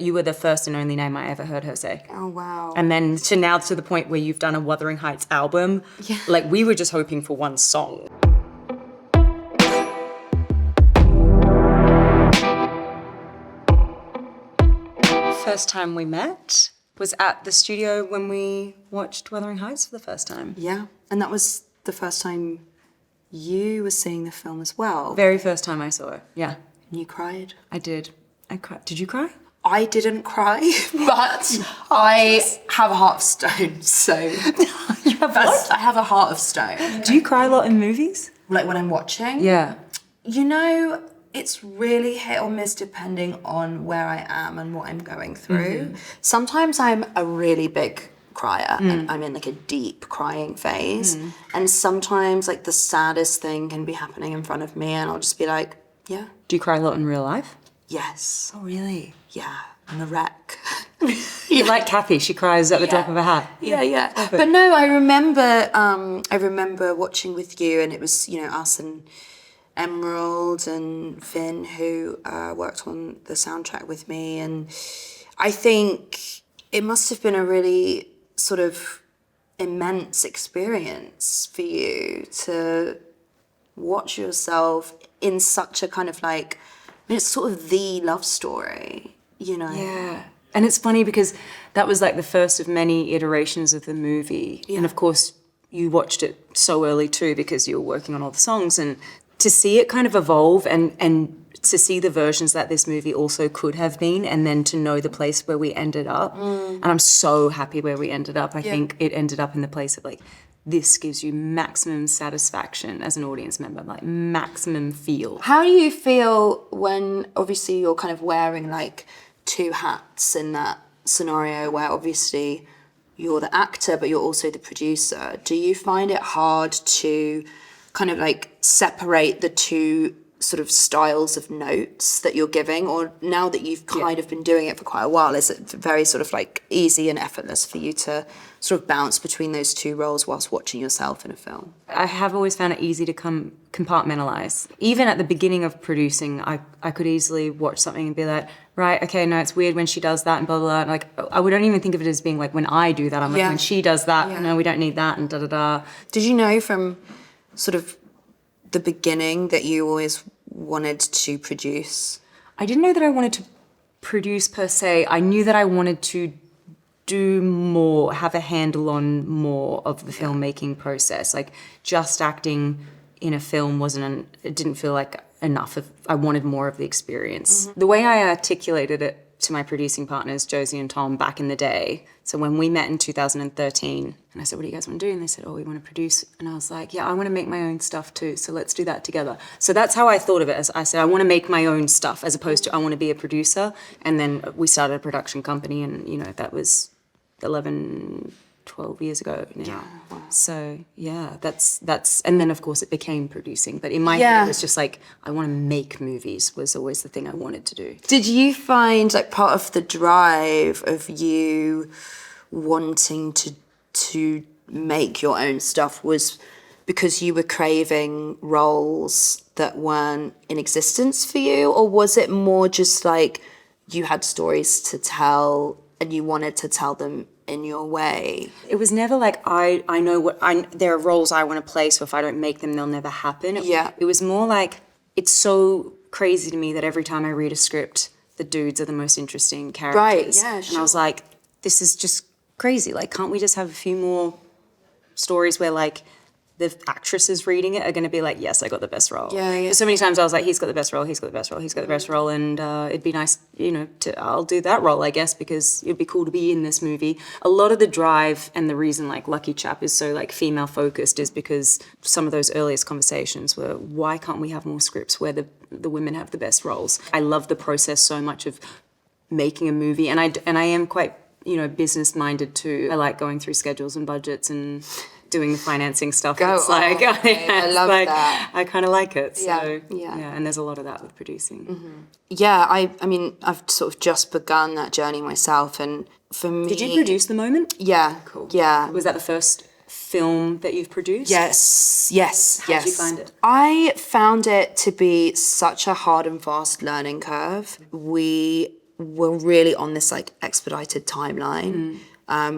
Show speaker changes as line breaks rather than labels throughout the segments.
you were the first and only name I ever heard her say.
Oh, wow.
And then to the point where you've done a Wuthering Heights album.
Yeah.
Like, we were just hoping for one song. First time we met was at the studio when we watched Wuthering Heights for the first time.
Yeah, and that was the first time you were seeing the film as well.
Very first time I saw it, yeah.
And you cried?
I did. I cried. Did you cry?
I didn't cry, but I have a heart of stone, so...
You have what?
I have a heart of stone.
Do you cry a lot in movies?
Like when I'm watching?
Yeah.
You know, it's really hit or miss depending on where I am and what I'm going through. Mm-hmm. Sometimes I'm a really big crier and I'm in like a deep crying phase. And sometimes like the saddest thing can be happening in front of me and I'll just be like, yeah.
Do you cry a lot in real life?
Yes.
Oh, really?
Yeah, I'm a wreck.
You're like Cathy, she cries at the drop of a hat.
Yeah. But no, I remember watching with you and it was, you know, us and Emerald and Finn who worked on the soundtrack with me, and I think it must have been a really sort of immense experience for you to watch yourself in such a kind of like, I mean, it's sort of the love story, you know?
Yeah. And it's funny because that was like the first of many iterations of the movie. Yeah. And of course, you watched it so early too because you were working on all the songs, and to see it kind of evolve and to see the versions that this movie also could have been, and then to know the place where we ended up. And I'm so happy where we ended up. I think it ended up in the place of like, this gives you maximum satisfaction as an audience member, like maximum feel.
How do you feel when obviously you're kind of wearing like two hats in that scenario where obviously you're the actor but you're also the producer? Do you find it hard to kind of like separate the two sort of styles of notes that you're giving, or now that you've kind of been doing it for quite a while, is it very sort of like easy and effortless for you to sort of bounce between those two roles whilst watching yourself in a film?
I have always found it easy to compartmentalize. Even at the beginning of producing, I could easily watch something and be like, right, okay, no, it's weird when she does that and blah, blah, blah. And like, I wouldn't even think of it as being like when I do that. I'm like, when she does that, no, we don't need that, and da-da-da.
Did you know from sort of the beginning that you always wanted to produce?
I didn't know that I wanted to produce per se. I knew that I wanted to do more, have a handle on more of the filmmaking process. Like just acting in a film it didn't feel like enough. I wanted more of the experience. The way I articulated it to my producing partners, Josie and Tom, back in the day. So when we met in 2013, and I said, what do you guys want to do? And they said, oh, we want to produce. And I was like, yeah, I want to make my own stuff too, so let's do that together. So that's how I thought of it. As I said, I want to make my own stuff as opposed to I want to be a producer. And then we started a production company, and, you know, that was 12 years ago now.
Yeah, wow.
So yeah, that's and then of course it became producing. But in my head it was just like, I want to make movies was always the thing I wanted to do.
Did you find like part of the drive of you wanting to make your own stuff was because you were craving roles that weren't in existence for you, or was it more just like you had stories to tell and you wanted to tell them in your way?
It was never like I know there are roles I want to play, so if I don't make them, they'll never happen. It was more like, it's so crazy to me that every time I read a script, the dudes are the most interesting characters.
Right, yeah, sure.
And I was like, this is just crazy. Like, can't we just have a few more stories where like the actresses reading it are going to be like, yes, I got the best role.
Yeah.
So many times I was like, he's got the best role, he's got the best role, he's got the best role, and it'd be nice, you know, I'll do that role, I guess, because it'd be cool to be in this movie. A lot of the drive and the reason like Lucky Chap is so like female focused is because some of those earliest conversations were, why can't we have more scripts where the women have the best roles? I love the process so much of making a movie, and I am quite, you know, business minded too. I like going through schedules and budgets and doing the financing stuff. It's like,
I love
like,
that.
I kind of like it. So,
yeah.
And there's a lot of that with producing.
Mm-hmm. Yeah, I mean, I've sort of just begun that journey myself, and for me...
Did you produce The Moment?
Yeah.
Cool.
Yeah.
Was that the first film that you've produced?
Yes.
How did you find it?
I found it to be such a hard and fast learning curve. We were really on this like expedited timeline,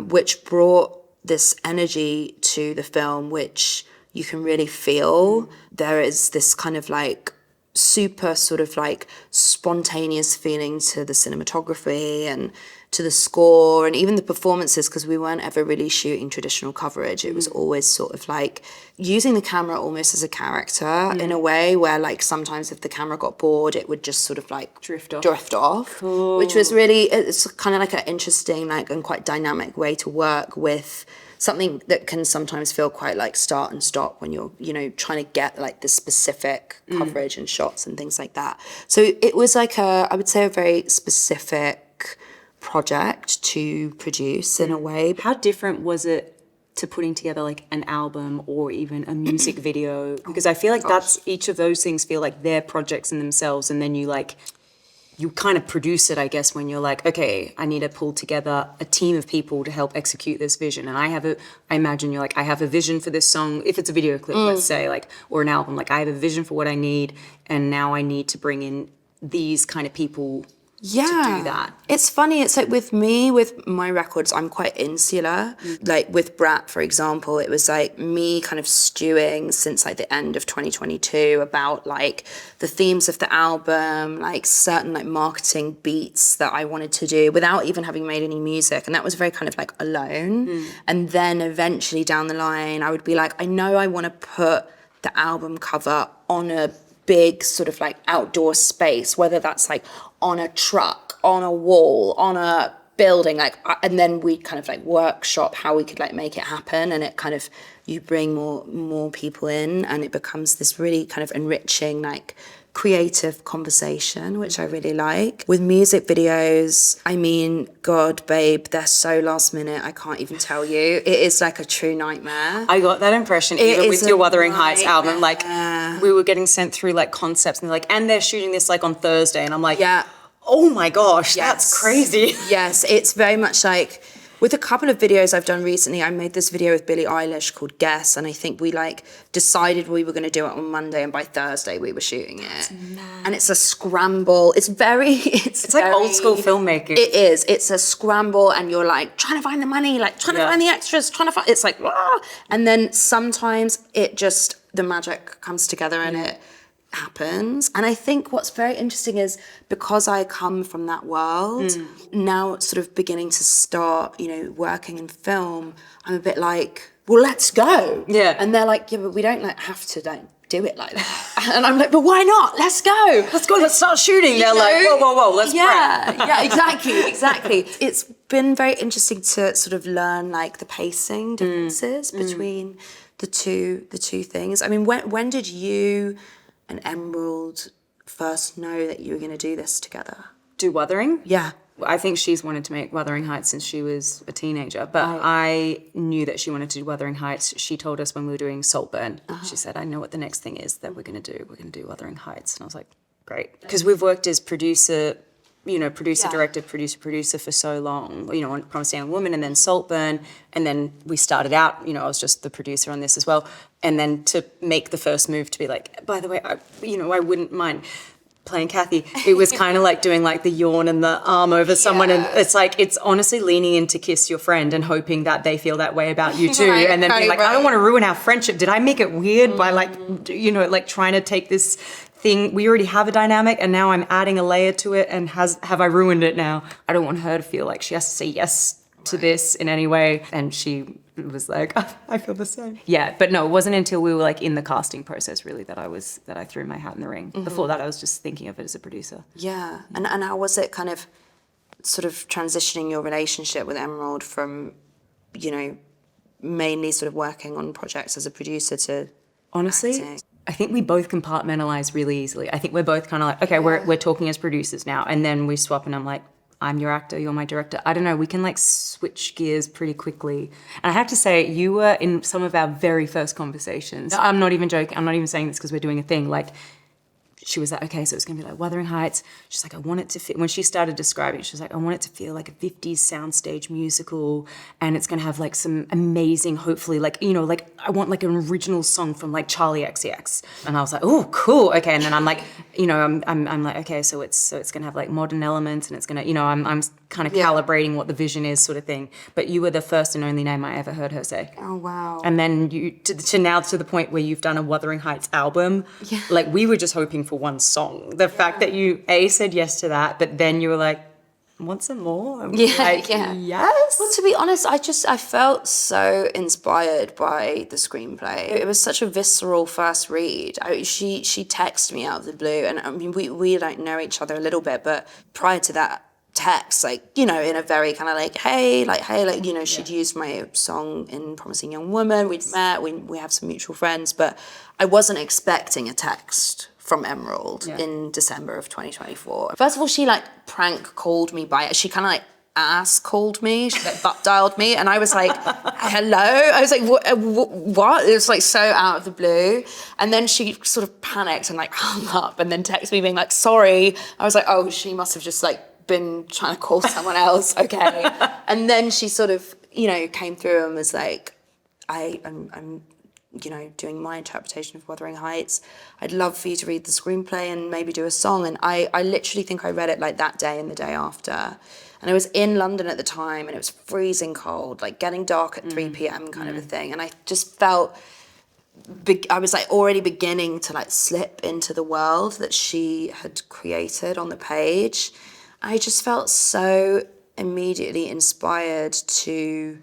which brought this energy to the film, which you can really feel. There is this kind of like super sort of like spontaneous feeling to the cinematography and to the score and even the performances, because we weren't ever really shooting traditional coverage. It was always sort of like using the camera almost as a character in a way where like sometimes if the camera got bored, it would just sort of like drift off,
Cool.
which was really, it's kind of like an interesting like and quite dynamic way to work with something that can sometimes feel quite like start and stop when you're, you know, trying to get like the specific coverage and shots and things like that. So it was like I would say a very specific project to produce in a way.
How different was it to putting together like an album or even a music video? Because I feel like that's, each of those things feel like they're projects in themselves, and then you kind of produce it, I guess, when you're like, okay, I need to pull together a team of people to help execute this vision. And I imagine you're like, I have a vision for this song. If it's a video clip, let's say, like, or an album, like I have a vision for what I need, and now I need to bring in these kind of people to do that.
It's funny, it's like with me, with my records, I'm quite insular. Like with Brat, for example, it was like me kind of stewing since like the end of 2022 about like the themes of the album, like certain like marketing beats that I wanted to do without even having made any music. And that was very kind of like alone. And then eventually down the line, I would be like, I know I want to put the album cover on a big sort of like outdoor space, whether that's like on a truck, on a wall, on a building, like, and then we kind of like workshop how we could like make it happen. And it kind of, you bring more people in, and it becomes this really kind of enriching like creative conversation, which I really like. With music videos, I mean, God, babe, they're so last minute, I can't even tell you. It is like a true nightmare.
I got that impression even with your Wuthering Heights album. Like, we were getting sent through like concepts, and they're like, and they're shooting this like on Thursday, and I'm like, oh my gosh, that's crazy.
Yes, it's very much like, with a couple of videos I've done recently, I made this video with Billie Eilish called Guess, and I think we like decided we were going to do it on Monday, and by Thursday we were shooting it. And it's a scramble. It's like
old school filmmaking.
It is. It's a scramble, and you're like trying to find the money, like trying to find the extras, it's like, and then sometimes it just, the magic comes together and it happens. And I think what's very interesting is, because I come from that world, now sort of beginning to start, you know, working in film, I'm a bit like, well, let's go.
Yeah.
And they're like, yeah, but we don't like have to like do it like that. And I'm like, but why not? Let's go.
Let's start shooting. They're like, whoa, let's prep.
Yeah, exactly. It's been very interesting to sort of learn like the pacing differences between the two things. I mean, when did you and Emerald first know that you were going to do this together?
Do Wuthering?
Yeah.
I think she's wanted to make Wuthering Heights since she was a teenager, but I knew that she wanted to do Wuthering Heights. She told us when we were doing Saltburn, she said, I know what the next thing is that we're going to do. We're going to do Wuthering Heights. And I was like, great. Because we've worked as producer, director, producer for so long, you know, on Promised Young Woman and then Saltburn. And then we started out, you know, I was just the producer on this as well. And then to make the first move to be like, by the way, I wouldn't mind playing Cathy. It was kind of like doing like the yawn and the arm over someone. And it's like, it's honestly leaning in to kiss your friend and hoping that they feel that way about you too. And then being like, I don't want to ruin our friendship. Did I make it weird by like, you know, like trying to take this thing, we already have a dynamic and now I'm adding a layer to it, and have I ruined it now? I don't want her to feel like she has to say yes to this in any way. And she was like, I feel the same. Yeah, but no, it wasn't until we were like in the casting process really that I threw my hat in the ring. Before that, I was just thinking of it as a producer.
Yeah, and how was it kind of sort of transitioning your relationship with Emerald from, you know, mainly sort of working on projects as a producer to
honestly
acting?
I think we both compartmentalize really easily. I think we're both kind of like, okay, we're talking as producers now, and then we swap and I'm like, I'm your actor, you're my director. I don't know, we can like switch gears pretty quickly. And I have to say, you were in some of our very first conversations. I'm not even joking, I'm not even saying this because we're doing a thing. Like, she was like, okay, so it's going to be like Wuthering Heights. She's like, I want it to fit. When she started describing it, she was like, I want it to feel like a 50s soundstage musical, and it's going to have like some amazing, hopefully, like, you know, like I want like an original song from like Charli xcx. And I was like, oh, cool, okay. And then I'm like, you know, I'm like, okay, so it's going to have like modern elements, and it's going to, you know, I'm kind of calibrating what the vision is, sort of thing. But you were the first and only name I ever heard her say.
Oh wow.
And then you to now to the point where you've done a Wuthering Heights album.
Yeah.
Like, we were just hoping for one song. The fact that you said yes to that, but then you were like, want some more? And
Yeah,
like,
yeah.
Yes.
Well, to be honest, I felt so inspired by the screenplay. It was such a visceral first read. She texted me out of the blue, and I mean, we like know each other a little bit, but prior to that text, like, you know, in a very kind of like, hey, you know, she'd used my song in Promising Young Woman. We'd met, we have some mutual friends, but I wasn't expecting a text from Emerald in December of 2024. First of all, she like prank called me she kind of like ass called me, she like butt dialed me, and I was like, hello? I was like, what? It was like so out of the blue. And then she sort of panicked and like hung up, and then texted me being like, sorry. I was like, oh, she must have just like been trying to call someone else, okay. And then she sort of, you know, came through and was like, I'm you know, doing my interpretation of Wuthering Heights. I'd love for you to read the screenplay and maybe do a song. And I literally think I read it like that day and the day after. And I was in London at the time, and it was freezing cold, like getting dark at 3 p.m. kind of a thing. And I just felt, I was like already beginning to like slip into the world that she had created on the page. I just felt so immediately inspired to,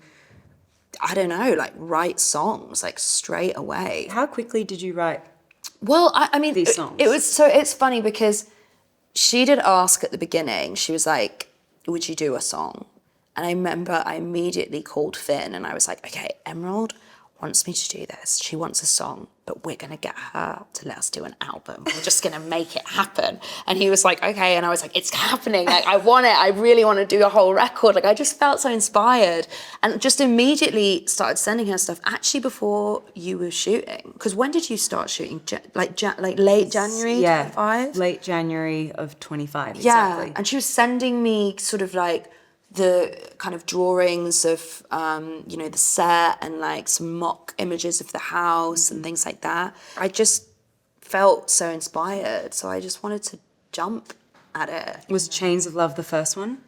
I don't know, like write songs like straight away.
How quickly did you write?
Well, I mean,
these songs?
It's funny because she did ask at the beginning, she was like, would you do a song? And I remember I immediately called Finn, and I was like, okay, Emerald wants me to do this. She wants a song, but we're going to get her to let us do an album. We're just going to make it happen. And he was like, okay. And I was like, it's happening. Like, I want it. I really want to do a whole record. Like, I just felt so inspired, and just immediately started sending her stuff actually before you were shooting. Because when did you start shooting? Like late January 25?
Late January of 25,
Yeah.
exactly.
And she was sending me sort of like the kind of drawings of, you know, the set, and like some mock images of the house and things like that. I just felt so inspired, so I just wanted to jump at it.
Was Chains of Love the first one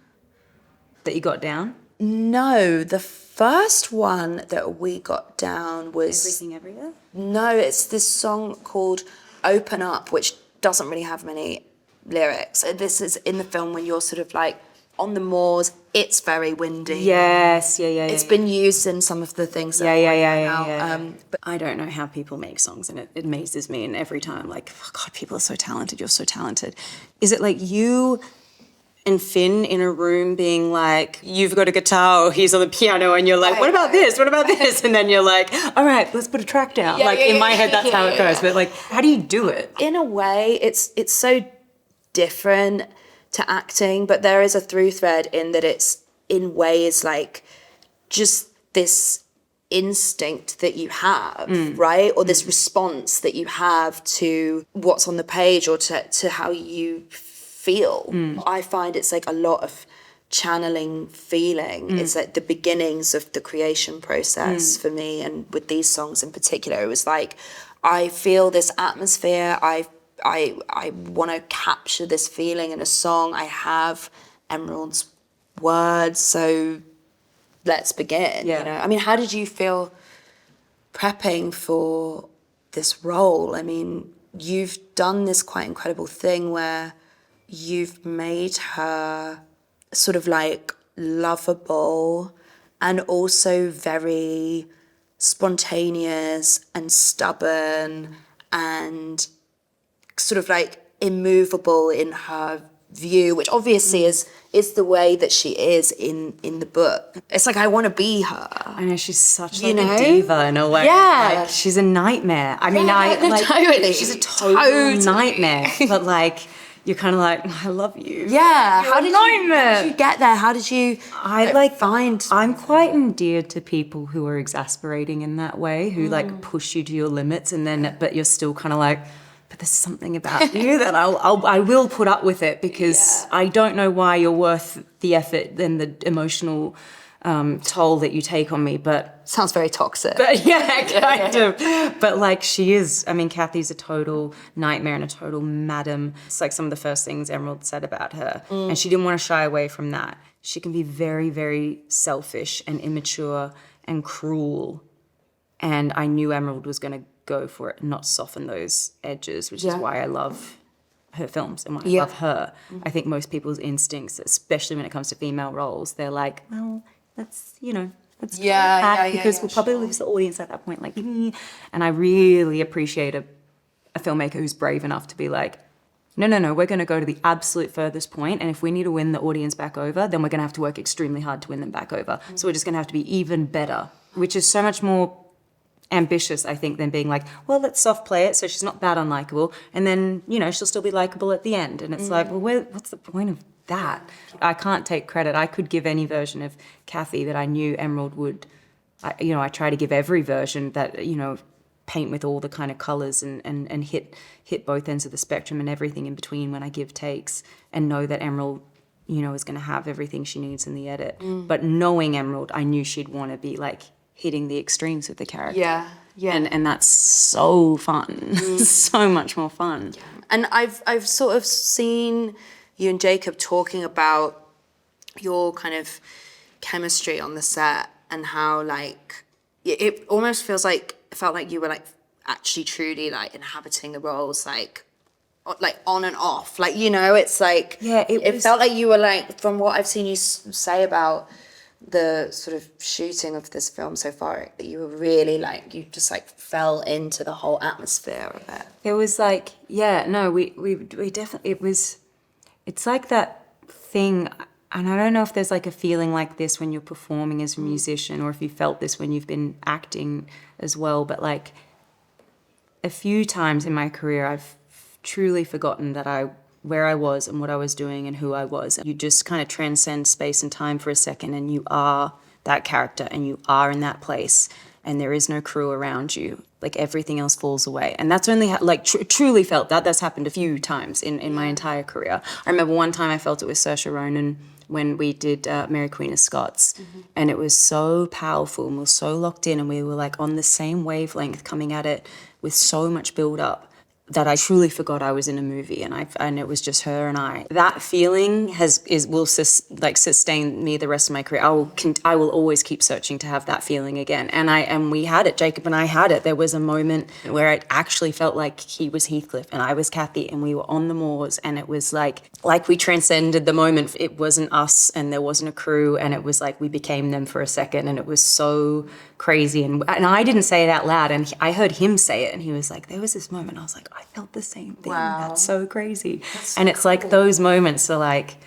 that you got down?
No, the first one that we got down was...
Everything Everywhere?
No, it's this song called Open Up, which doesn't really have many lyrics. This is in the film when you're sort of like on the moors. It's very windy.
Yes, yeah.
It's been used in some of the things that
Yeah. But I don't know how people make songs, and it amazes me. And every time, like, oh God, people are so talented. You're so talented. Is it like you and Finn in a room being like, you've got a guitar, or he's on the piano, and you're like, what about this? What about this? And then you're like, all right, let's put a track down. In my head, that's how it goes. But like, how do you do it?
In a way, it's so different to acting, but there is a through thread in that it's in ways like just this instinct that you have, right? Or this response that you have to what's on the page, or to how you feel. I find it's like a lot of channeling feeling. It's like the beginnings of the creation process for me, and with these songs in particular, it was like, I feel this atmosphere, I want to capture this feeling in a song. I have Emerald's words, so let's begin.
Yeah.
You know, I mean, how did you feel prepping for this role? I mean, you've done this quite incredible thing where you've made her sort of like lovable and also very spontaneous and stubborn and sort of like immovable in her view, which obviously is the way that she is in the book. It's like, I want to be her.
I know, she's such like a diva in a way.
Yeah.
Like, she's a nightmare. I mean,
totally.
She's a total nightmare. But like, you're kind of like, I love you.
Yeah. How did you get there? How did you find...
I'm quite endeared to people who are exasperating in that way, who like push you to your limits, and then, but you're still kind of like, but there's something about you that I will put up with it because I don't know why you're worth the effort and the emotional toll that you take on me, but
sounds very toxic.
But yeah, kind of. But like she is, I mean, Cathy's a total nightmare and a total madam. It's like some of the first things Emerald said about her, and she didn't want to shy away from that. She can be very, very selfish and immature and cruel, and I knew Emerald was going to go for it and not soften those edges, which is why I love her films and why I love her. I think most people's instincts, especially when it comes to female roles, they're like, well, let's because we'll probably lose the audience at that point. Like, and I really appreciate a filmmaker who's brave enough to be like, no, we're going to go to the absolute furthest point, and if we need to win the audience back over, then we're going to have to work extremely hard to win them back over. So we're just going to have to be even better, which is so much more ambitious, I think, than being like, well, let's soft play it so she's not that unlikable, and then she'll still be likable at the end. And it's like, well, what's the point of that? I can't take credit. I could give any version of Cathy that I knew Emerald would. I try to give every version that paint with all the kind of colors and hit both ends of the spectrum and everything in between when I give takes, and know that Emerald is going to have everything she needs in the edit. But knowing Emerald, I knew she'd want to be like hitting the extremes with the character.
Yeah.
And that's so fun. So much more fun.
Yeah. And I've sort of seen you and Jacob talking about your kind of chemistry on the set and how like it almost felt like you were like actually truly like inhabiting the roles like on and off, like it's like it felt like you were like, from what I've seen you say about the sort of shooting of this film so far, that you were really like, you just like fell into the whole atmosphere of it.
It was like, we definitely, it's like that thing, and I don't know if there's like a feeling like this when you're performing as a musician, or if you felt this when you've been acting as well, but like a few times in my career, I've truly forgotten where I was and what I was doing and who I was. You just kind of transcend space and time for a second, and you are that character and you are in that place, and there is no crew around you. Like everything else falls away. And that's only truly felt that. That's happened a few times in my entire career. I remember one time I felt it with Saoirse Ronan when we did Mary Queen of Scots, and it was so powerful and we were so locked in, and we were like on the same wavelength, coming at it with so much build up, that I truly forgot I was in a movie, and it was just her and I. That feeling will sustain me the rest of my career. I will always keep searching to have that feeling again. And we had it. Jacob and I had it. There was a moment where it actually felt like he was Heathcliff and I was Cathy, and we were on the moors, and it was like we transcended the moment. It wasn't us and there wasn't a crew, and it was like we became them for a second, and it was so crazy. And I didn't say it out loud, and I heard him say it, and he was like, there was this moment. I was like, I felt the same thing. Wow. That's so crazy. That's so it's cool. Like those moments are like,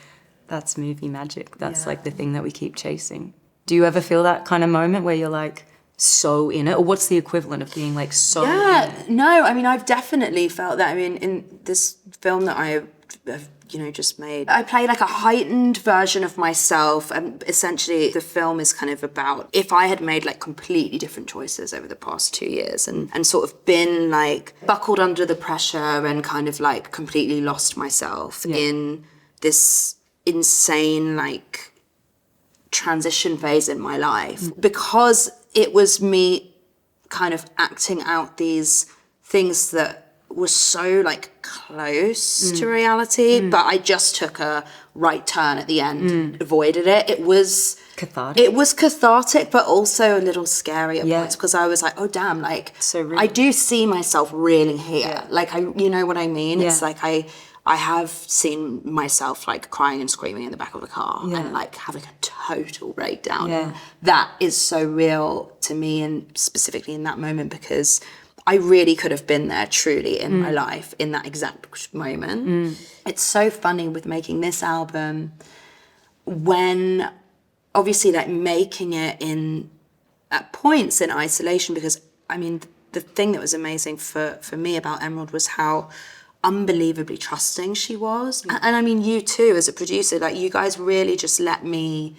that's movie magic. That's like the thing that we keep chasing. Do you ever feel that kind of moment where you're like so in it? Or what's the equivalent of being like so in it?
No, I mean, I've definitely felt that. I mean, in this film that I have just made, I play like a heightened version of myself, and essentially the film is kind of about if I had made like completely different choices over the past 2 years and sort of been like buckled under the pressure and kind of like completely lost myself in this insane like transition phase in my life, because it was me kind of acting out these things that was so like close to reality, but I just took a right turn at the end, avoided it. It was
cathartic.
It was cathartic, but also a little scary at points, because I was like, oh damn, like
so real.
I do see myself reeling here. Like you know what I mean? It's like I have seen myself like crying and screaming in the back of the car and like having a total breakdown. And that is so real to me, and specifically in that moment, because I really could have been there truly in my life in that exact moment. It's so funny with making this album, when obviously like making it at points in isolation, because I mean, the thing that was amazing for me about Emerald was how unbelievably trusting she was. And I mean, you too, as a producer, like you guys really just let me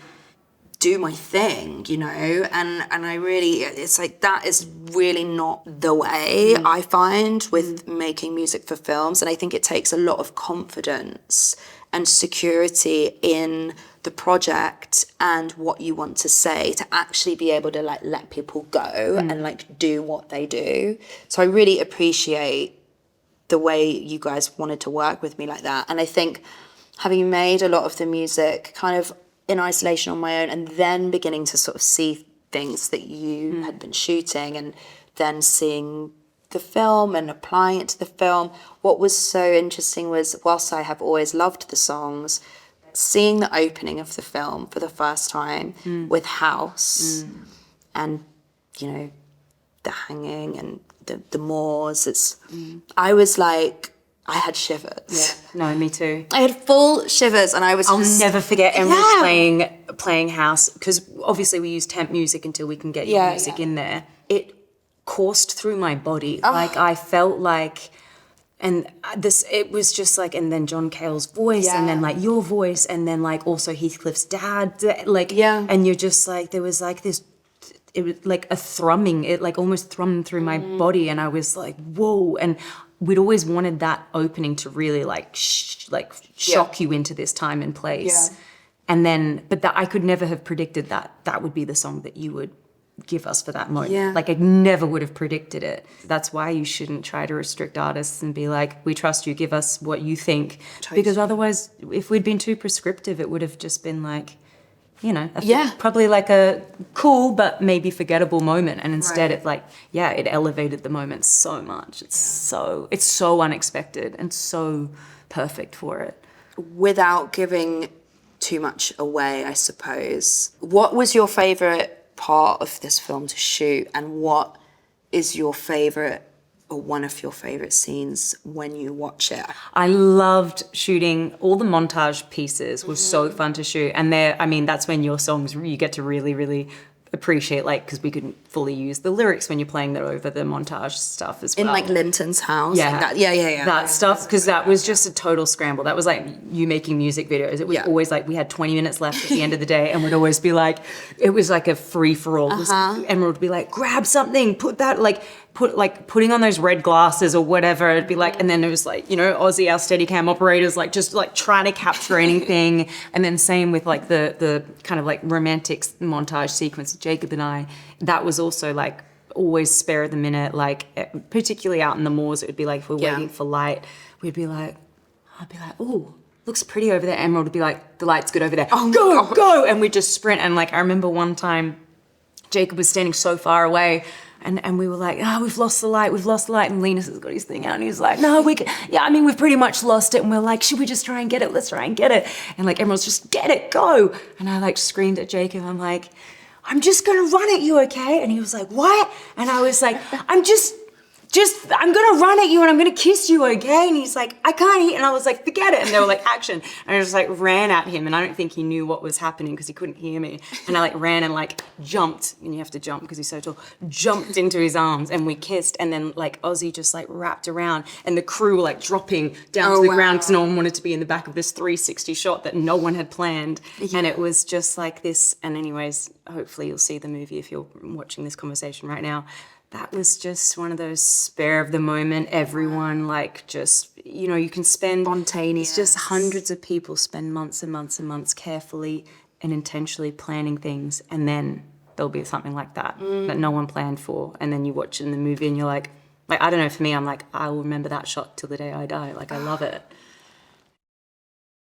do my thing, you know, and I really, it's like that is really not the way I find with making music for films. And I think it takes a lot of confidence and security in the project and what you want to say to actually be able to like let people go and like do what they do. So I really appreciate the way you guys wanted to work with me like that. And I think having made a lot of the music kind of in isolation on my own, and then beginning to sort of see things that you had been shooting, and then seeing the film and applying it to the film. What was so interesting was, whilst I have always loved the songs, seeing the opening of the film for the first time with House and, you know, the hanging and the Moors, I was like, I had shivers.
Yeah, no, me too.
I had full shivers, and I was
I'll never forget Emerald playing House, because obviously we use temp music until we can get your music in there. It coursed through my body. Like I felt like, and it was just like, and then John Cale's voice, and then like your voice, and then like also Heathcliff's dad, like, and you're just like, there was like this, it was like a thrumming, it like almost thrummed through my body, and I was like, whoa. And we'd always wanted that opening to really like shock you into this time and place. And then, but that I could never have predicted that would be the song that you would give us for that moment. Like I never would have predicted it. That's why you shouldn't try to restrict artists and be like, we trust you, give us what you think. Because otherwise, if we'd been too prescriptive, it would have just been like, you know, probably like a cool but maybe forgettable moment. And instead it like, it elevated the moment so much. It's so unexpected and so perfect for it.
Without giving too much away, I suppose, what was your favourite part of this film to shoot, and what is your favourite or one of your favourite scenes when you watch it?
I loved shooting all the montage pieces. Was so fun to shoot. And that's when your songs, you get to really, really appreciate, like, because we couldn't fully use the lyrics when you're playing that over the montage stuff as well.
In like Linton's house.
Yeah.
Like that.
That stuff, because that was just a total scramble. That was like you making music videos. It was always like we had 20 minutes left at the end of the day, and we'd always be like, it was like a free-for-all. Emerald would be like, grab something, putting on those red glasses or whatever. It'd be like, and then it was like, you know, Aussie, our Steadicam operators, like just like trying to capture anything. And then same with like the kind of like romantic montage sequence of Jacob and I. That was also like always spare of the minute, like particularly out in the moors. It would be like if we're waiting for light, I'd be like, oh, looks pretty over there. Emerald would be like, the light's good over there. Oh, go. And we'd just sprint. And like, I remember one time Jacob was standing so far away, and we were like, we've lost the light. And Linus has got his thing out, and he's like, no, we've pretty much lost it. And we're like, should we just try and get it? Let's try and get it. And like, everyone's just, get it, go. And I like screamed at Jacob, I'm like, I'm just gonna run at you, okay? And he was like, what? And I was like, I'm gonna run at you and I'm gonna kiss you, okay? And he's like, I can't eat. And I was like, forget it. And they were like, action. And I just like ran at him, and I don't think he knew what was happening because he couldn't hear me. And I like ran and like jumped, and you have to jump because he's so tall, jumped into his arms, and we kissed. And then like Ozzy just like wrapped around, and the crew were like dropping down to the ground because no one wanted to be in the back of this 360 shot that no one had planned. And it was just like this. And anyways, hopefully you'll see the movie if you're watching this conversation right now. That was just one of those spare of the moment. Everyone like just, you know, you can spend
spontaneous.
It's just hundreds of people spend months and months and months carefully and intentionally planning things, and then there'll be something like that that no one planned for, and then you watch it in the movie and you're like I don't know, for me, I'm like, I will remember that shot till the day I die. Like I love it.